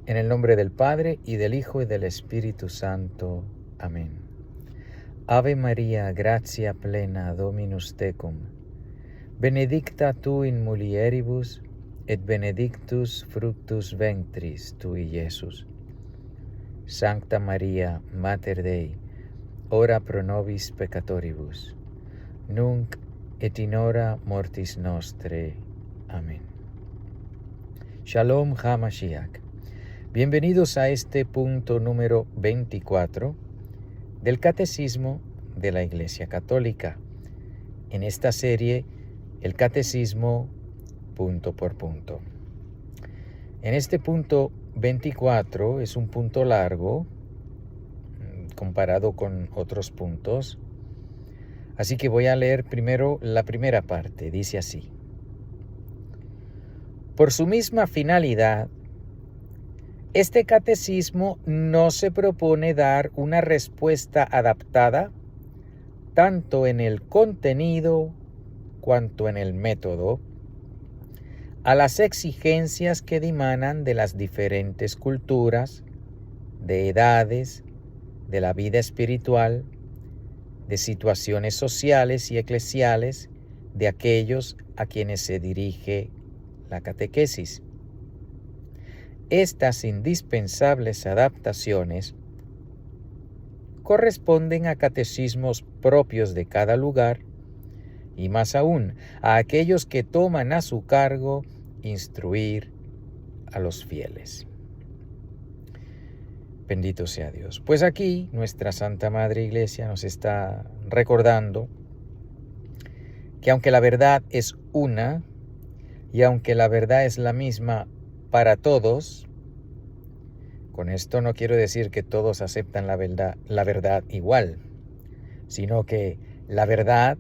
En el nombre del Padre, y del Hijo, y del Espíritu Santo. Amén. Ave María, gratia plena, Dominus tecum. Benedicta tu in mulieribus, et benedictus fructus ventris tui, Iesus. Sancta Maria, Mater Dei, ora pro nobis peccatoribus, nunc et in hora mortis nostre. Amén. Shalom HaMashiach. Bienvenidos a este punto número 24 del Catecismo de la Iglesia Católica. En esta serie, el Catecismo punto por punto. En este punto 24 es un punto largo comparado con otros puntos. Así que voy a leer primero la primera parte. Dice así: por su misma finalidad, este catecismo no se propone dar una respuesta adaptada tanto en el contenido cuanto en el método a las exigencias que dimanan de las diferentes culturas, de edades, de la vida espiritual, de situaciones sociales y eclesiales de aquellos a quienes se dirige la catequesis. Estas indispensables adaptaciones corresponden a catecismos propios de cada lugar y más aún a aquellos que toman a su cargo instruir a los fieles. Bendito sea Dios. Pues aquí nuestra Santa Madre Iglesia nos está recordando que aunque la verdad es una y aunque la verdad es la misma para todos, con esto no quiero decir que todos aceptan la verdad igual, sino que la verdad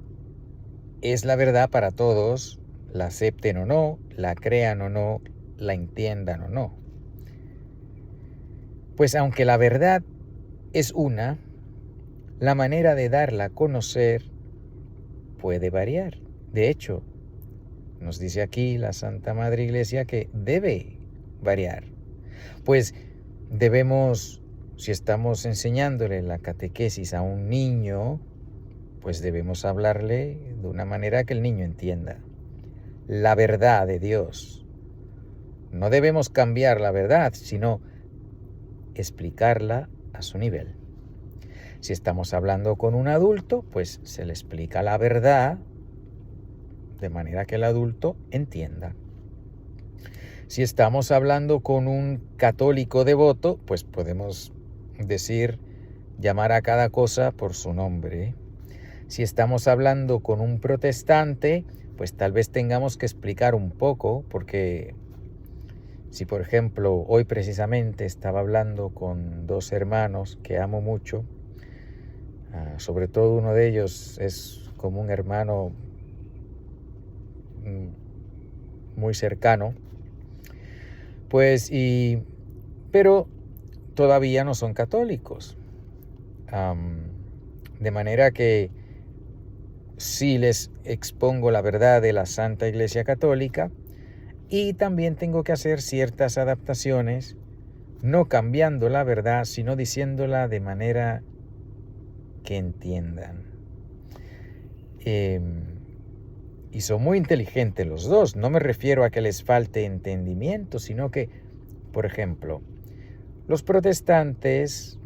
es la verdad para todos, la acepten o no, la crean o no, la entiendan o no. Pues aunque la verdad es una, la manera de darla a conocer puede variar. De hecho, nos dice aquí la Santa Madre Iglesia que debe variar. Pues debemos, si estamos enseñándole la catequesis a un niño, pues debemos hablarle de una manera que el niño entienda la verdad de Dios. No debemos cambiar la verdad, sino explicarla a su nivel. Si estamos hablando con un adulto, pues se le explica la verdad de manera que el adulto entienda. Si estamos hablando con un católico devoto, pues podemos llamar a cada cosa por su nombre. Si estamos hablando con un protestante, pues tal vez tengamos que explicar un poco, porque si por ejemplo hoy precisamente estaba hablando con dos hermanos que amo mucho, sobre todo uno de ellos es como un hermano muy cercano, pero todavía no son católicos. De manera que sí les expongo la verdad de la Santa Iglesia Católica y también tengo que hacer ciertas adaptaciones, no cambiando la verdad, sino diciéndola de manera que entiendan. Y son muy inteligentes los dos. No me refiero a que les falte entendimiento, sino que, por ejemplo, los protestantes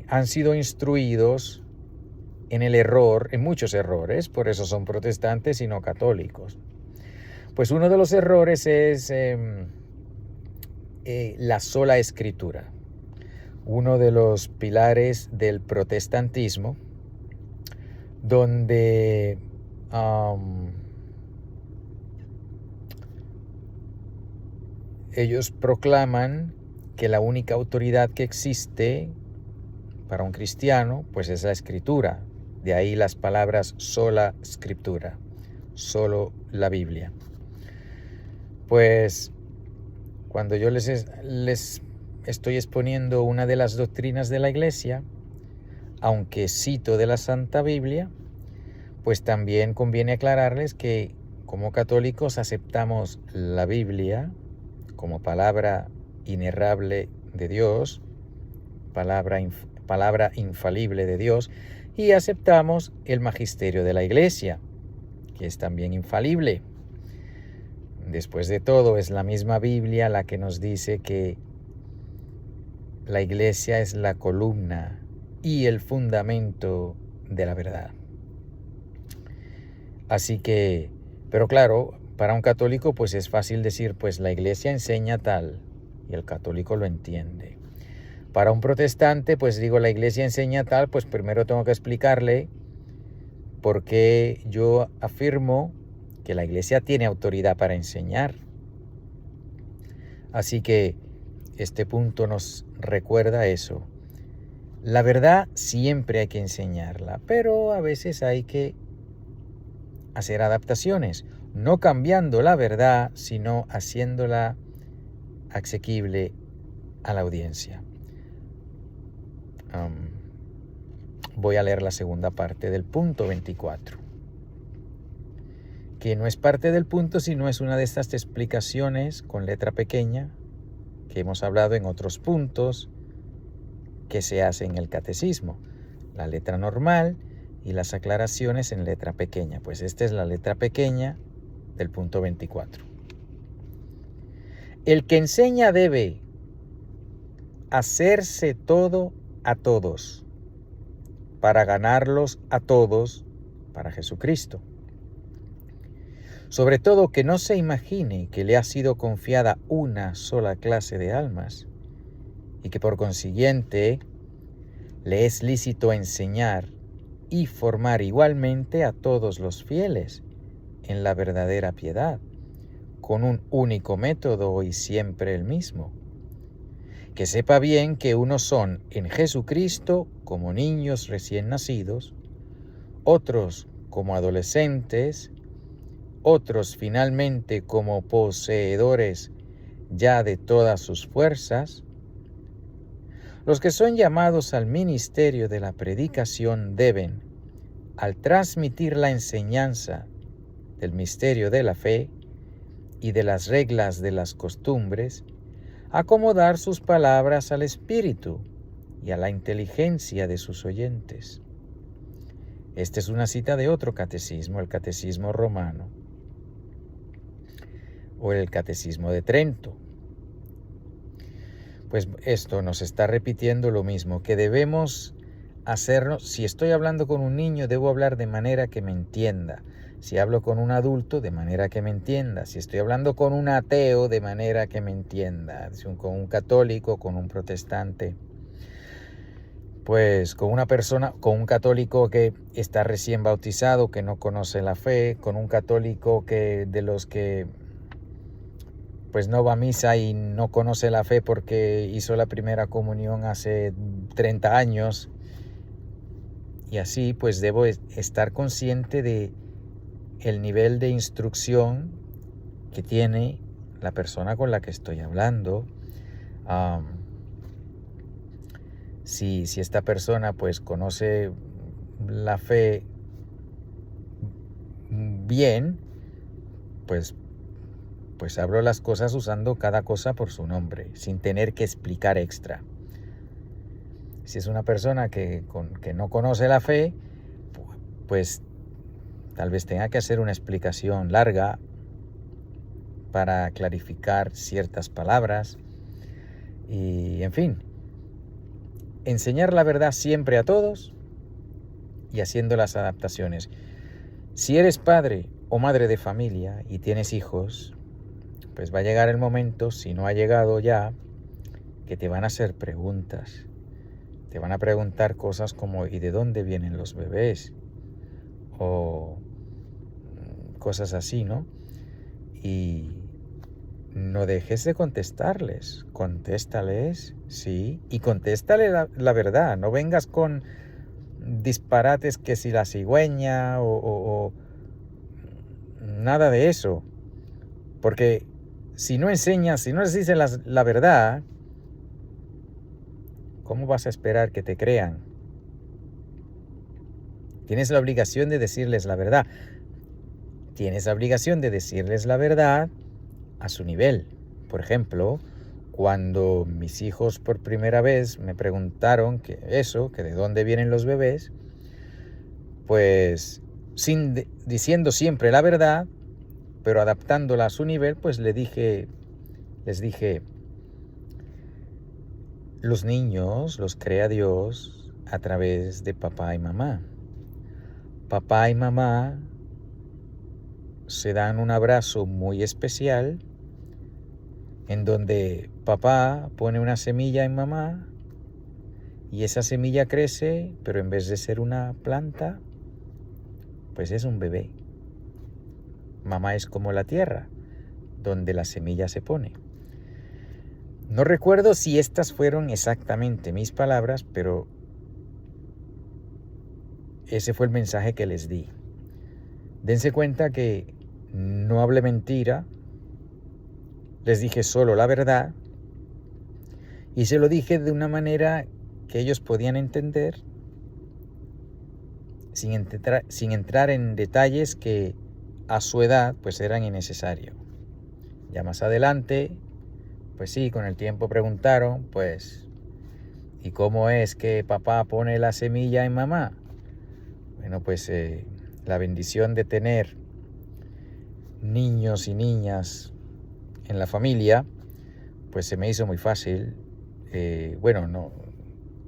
han sido instruidos en el error, en muchos errores, por eso son protestantes y no católicos. Pues uno de los errores es la sola escritura. Uno de los pilares del protestantismo, donde ellos proclaman que la única autoridad que existe para un cristiano, pues es la escritura. De ahí las palabras sola escritura, solo la Biblia. Pues cuando yo les estoy exponiendo una de las doctrinas de la Iglesia, aunque cito de la Santa Biblia, pues también conviene aclararles que como católicos aceptamos la Biblia como palabra inerrable de Dios, palabra infalible de Dios, y aceptamos el magisterio de la Iglesia, que es también infalible. Después de todo, es la misma Biblia la que nos dice que la Iglesia es la columna y el fundamento de la verdad. Así que, pero claro, para un católico pues es fácil decir, pues la Iglesia enseña tal, y el católico lo entiende. Para un protestante, pues digo, la Iglesia enseña tal, pues primero tengo que explicarle por qué yo afirmo que la Iglesia tiene autoridad para enseñar. Así que este punto nos recuerda eso. La verdad siempre hay que enseñarla, pero a veces hay que hacer adaptaciones, no cambiando la verdad, sino haciéndola asequible a la audiencia. Voy a leer la segunda parte del punto 24, que no es parte del punto, sino es una de estas explicaciones con letra pequeña que hemos hablado en otros puntos que se hace en el catecismo. La letra normal y las aclaraciones en letra pequeña. Pues esta es la letra pequeña del punto 24. El que enseña debe hacerse todo a todos, para ganarlos a todos para Jesucristo. Sobre todo que no se imagine que le ha sido confiada una sola clase de almas y que por consiguiente le es lícito enseñar y formar igualmente a todos los fieles en la verdadera piedad, con un único método y siempre el mismo. Que sepa bien que unos son en Jesucristo como niños recién nacidos, otros como adolescentes, otros finalmente como poseedores ya de todas sus fuerzas. Los que son llamados al ministerio de la predicación deben, al transmitir la enseñanza del misterio de la fe y de las reglas de las costumbres, acomodar sus palabras al espíritu y a la inteligencia de sus oyentes. Esta es una cita de otro catecismo, el Catecismo Romano o el Catecismo de Trento. Pues esto nos está repitiendo lo mismo, que debemos hacernos. Si estoy hablando con un niño, debo hablar de manera que me entienda. Si hablo con un adulto, de manera que me entienda. Si estoy hablando con un ateo, de manera que me entienda. Con un católico, con un protestante. Pues con una persona, con un católico que está recién bautizado, que no conoce la fe, con un católico que de los que pues no va a misa y no conoce la fe porque hizo la primera comunión hace 30 años. Y así pues debo estar consciente de el nivel de instrucción que tiene la persona con la que estoy hablando. Si esta persona pues conoce la fe bien, pues hablo las cosas usando cada cosa por su nombre, sin tener que explicar extra. Si es una persona que no conoce la fe, pues tal vez tenga que hacer una explicación larga para clarificar ciertas palabras. Y en fin, enseñar la verdad siempre a todos y haciendo las adaptaciones. Si eres padre o madre de familia y tienes hijos, pues va a llegar el momento, si no ha llegado ya, que te van a hacer preguntas. Te van a preguntar cosas como ¿y de dónde vienen los bebés? O cosas así, ¿no? Y no dejes de contestarles. Contéstales, sí, y contéstale la verdad. No vengas con disparates que si la cigüeña o nada de eso. Porque si no enseñas, si no les dices la verdad, ¿cómo vas a esperar que te crean? Tienes la obligación de decirles la verdad. Tienes la obligación de decirles la verdad a su nivel. Por ejemplo, cuando mis hijos por primera vez me preguntaron que de dónde vienen los bebés, pues diciendo siempre la verdad, pero adaptándola a su nivel, pues les dije, los niños los crea Dios a través de papá y mamá. Papá y mamá se dan un abrazo muy especial en donde papá pone una semilla en mamá y esa semilla crece, pero en vez de ser una planta, pues es un bebé. Mamá es como la tierra, donde la semilla se pone. No recuerdo si estas fueron exactamente mis palabras, pero ese fue el mensaje que les di. Dense cuenta que no hablé mentira, les dije solo la verdad y se lo dije de una manera que ellos podían entender sin entrar en detalles que a su edad pues eran innecesarios. Ya más adelante, pues sí, con el tiempo preguntaron, pues, ¿y cómo es que papá pone la semilla en mamá? Bueno, pues la bendición de tener niños y niñas en la familia, pues se me hizo muy fácil. Bueno,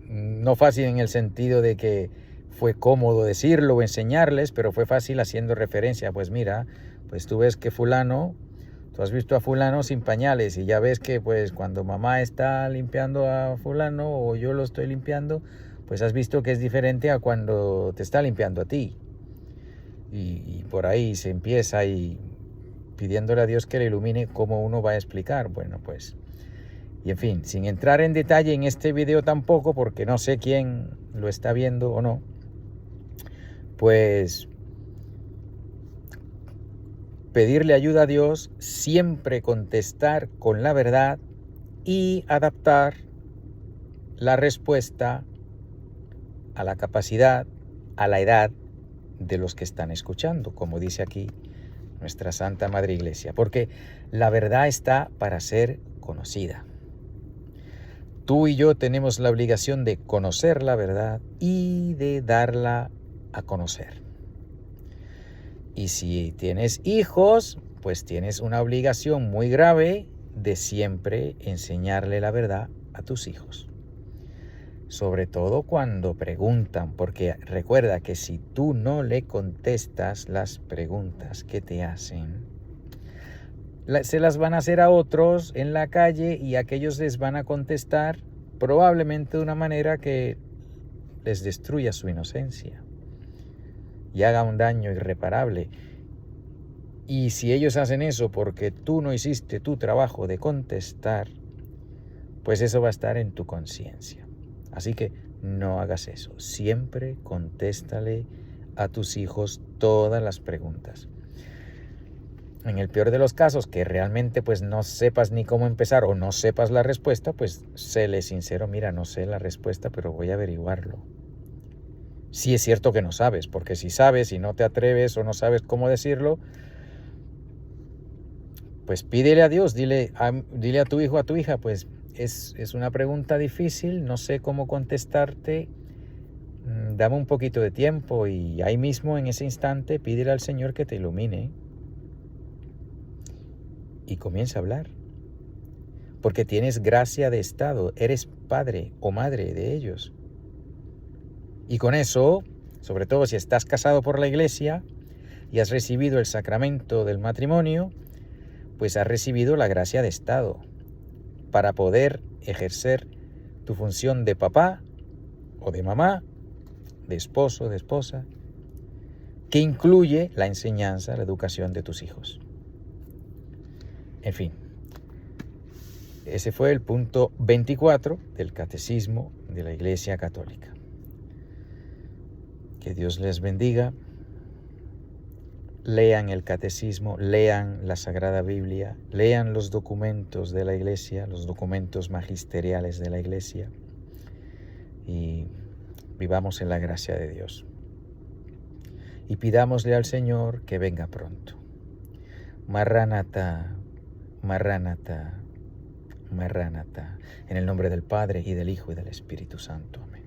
no fácil en el sentido de que fue cómodo decirlo o enseñarles, pero fue fácil haciendo referencia. Pues mira, pues tú ves que tú has visto a fulano sin pañales y ya ves que pues cuando mamá está limpiando a fulano o yo lo estoy limpiando, pues has visto que es diferente a cuando te está limpiando a ti. Y por ahí se empieza y pidiéndole a Dios que le ilumine cómo uno va a explicar. Bueno, pues, y en fin, sin entrar en detalle en este video tampoco, porque no sé quién lo está viendo o no, pues pedirle ayuda a Dios, siempre contestar con la verdad y adaptar la respuesta a la capacidad, a la edad de los que están escuchando, como dice aquí nuestra Santa Madre Iglesia, porque la verdad está para ser conocida. Tú y yo tenemos la obligación de conocer la verdad y de darla a conocer. Y si tienes hijos, pues tienes una obligación muy grave de siempre enseñarle la verdad a tus hijos. Sobre todo cuando preguntan, porque recuerda que si tú no le contestas las preguntas que te hacen, se las van a hacer a otros en la calle y aquellos les van a contestar probablemente de una manera que les destruya su inocencia y haga un daño irreparable. Y si ellos hacen eso porque tú no hiciste tu trabajo de contestar, pues eso va a estar en tu conciencia. Así que no hagas eso. Siempre contéstale a tus hijos todas las preguntas. En el peor de los casos, que realmente pues no sepas ni cómo empezar o no sepas la respuesta, pues séle sincero, mira, no sé la respuesta, pero voy a averiguarlo. Sí es cierto que no sabes, porque si sabes y no te atreves o no sabes cómo decirlo, pues pídele a Dios, dile a tu hijo, a tu hija, pues es una pregunta difícil, no sé cómo contestarte, dame un poquito de tiempo y ahí mismo en ese instante pídele al Señor que te ilumine y comienza a hablar, porque tienes gracia de estado, eres padre o madre de ellos. Y con eso, sobre todo si estás casado por la iglesia y has recibido el sacramento del matrimonio, pues has recibido la gracia de estado para poder ejercer tu función de papá o de mamá, de esposo, de esposa, que incluye la enseñanza, la educación de tus hijos. En fin, ese fue el punto 24 del Catecismo de la Iglesia Católica. Que Dios les bendiga. Lean el Catecismo, lean la Sagrada Biblia, lean los documentos de la Iglesia, los documentos magisteriales de la Iglesia y vivamos en la gracia de Dios. Y pidámosle al Señor que venga pronto. Maranatha, Maranatha, Maranatha. En el nombre del Padre, y del Hijo, y del Espíritu Santo. Amén.